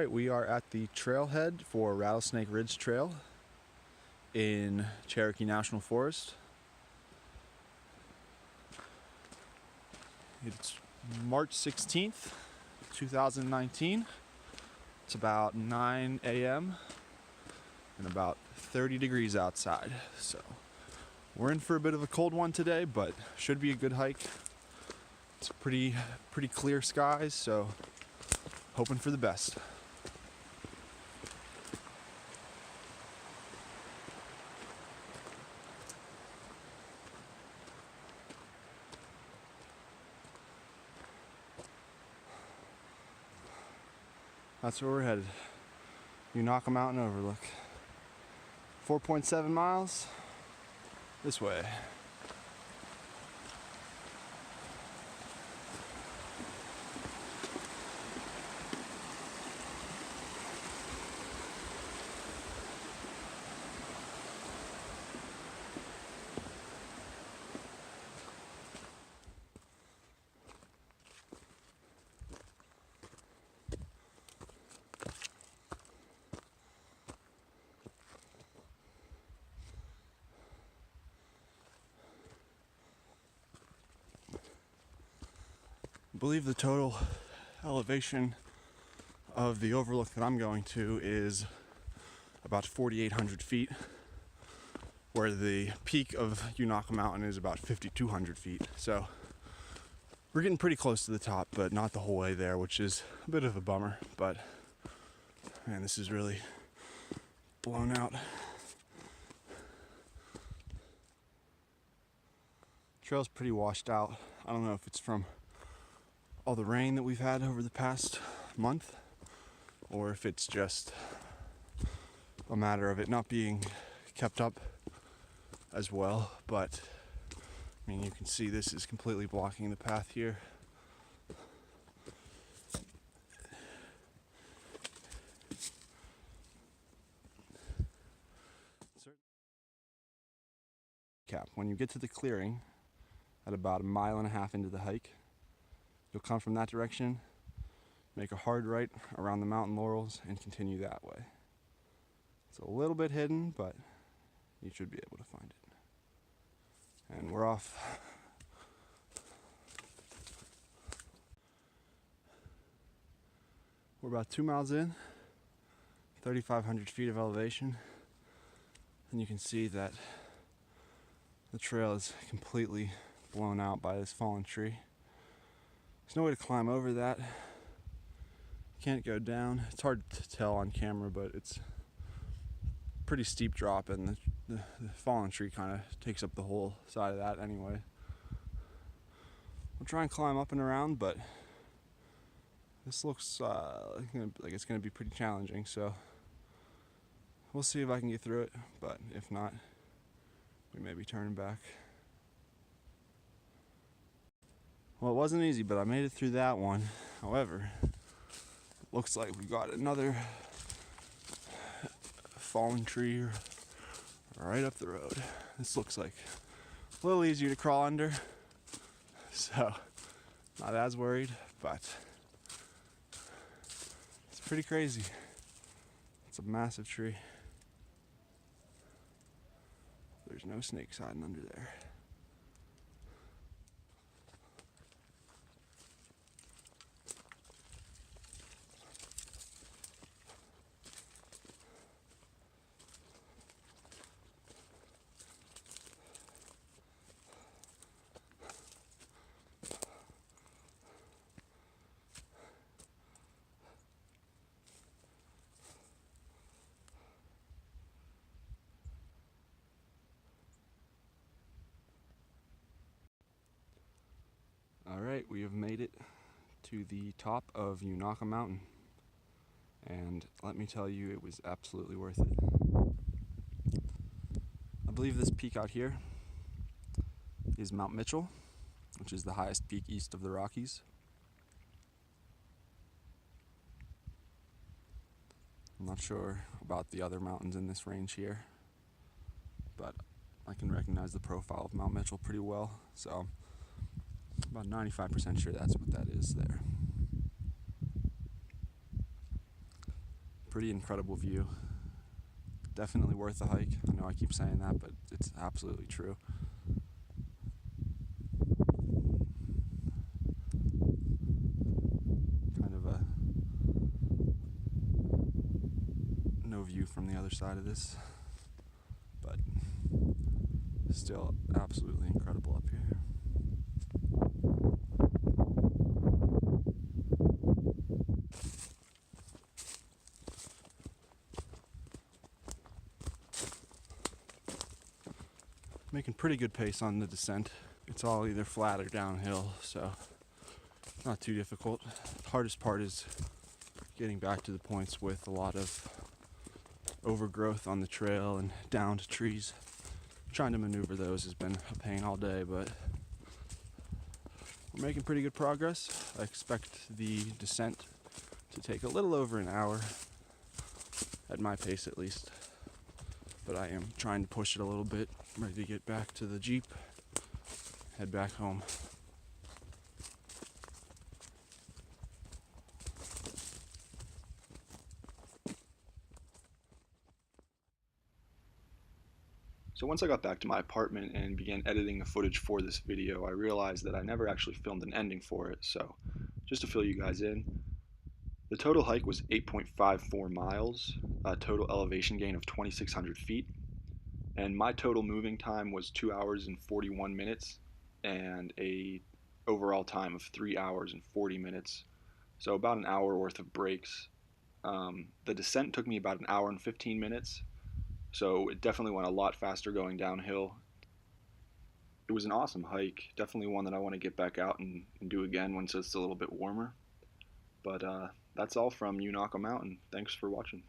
Alright, we are at the Trailhead for Rattlesnake Ridge Trail in Cherokee National Forest. It's March 16th, 2019. It's about 9 a.m. and about 30 degrees outside. So we're in for a bit of a cold one today, but should be a good hike. It's pretty clear skies, so hoping for the best. That's where we're headed. Unaka Mountain Overlook. 4.7 miles this way. I believe the total elevation of the overlook that I'm going to is about 4,800 feet, where the peak of Unaka Mountain is about 5,200 feet. So we're getting pretty close to the top, but not the whole way there, which is a bit of a bummer. But man, this is really blown out. Trail's pretty washed out. I don't know if it's from all the rain that we've had over the past month, or if it's just a matter of it not being kept up as well. But I mean, you can see this is completely blocking the path here. When you get to the clearing at about 1.5 miles into the hike, you'll come from that direction, make a hard right around the mountain laurels, and continue that way. It's a little bit hidden, but you should be able to find it. And we're off. We're about 2 miles in, 3,500 feet of elevation, and you can see that the trail is completely blown out by this fallen tree. There's no way to climb over that. Can't go down. It's hard to tell on camera, but it's a pretty steep drop, and the fallen tree kind of takes up the whole side of that anyway. We'll try and climb up and around, but this looks like it's going to be pretty challenging, so we'll see if I can get through it, but if not, we may be turning back. Well, it wasn't easy, but I made it through that one. However, it looks like we got another fallen tree right up the road. This looks like a little easier to crawl under, so not as worried, but it's pretty crazy. It's a massive tree. There's no snakes hiding under there. Alright, we have made it to the top of Unaka Mountain, and let me tell you, it was absolutely worth it. I believe this peak out here is Mount Mitchell, which is the highest peak east of the Rockies. I'm not sure about the other mountains in this range here, but I can recognize the profile of Mount Mitchell pretty well, so about 95% sure that's what that is there. Pretty incredible view. Definitely worth the hike. I know I keep saying that, but it's absolutely true. Kind of a no view from the other side of this, but still absolutely incredible up here. Making pretty good pace on the descent. It's all either flat or downhill, so not too difficult. The hardest part is getting back to the points with a lot of overgrowth on the trail and downed trees. Trying to maneuver those has been a pain all day, but we're making pretty good progress. I expect the descent to take a little over an hour, at my pace at least. But I am trying to push it a little bit, ready to get back to the Jeep, head back home. So once I got back to my apartment and began editing the footage for this video, I realized that I never actually filmed an ending for it. So just to fill you guys in, the total hike was 8.54 miles, a total elevation gain of 2,600 feet, and my total moving time was 2 hours and 41 minutes and a overall time of 3 hours and 40 minutes. So about an hour worth of breaks. The descent took me about an hour and 15 minutes, so it definitely went a lot faster going downhill. It was an awesome hike, definitely one that I want to get back out and do again once it's a little bit warmer. But that's all from Unaka Mountain. Thanks for watching.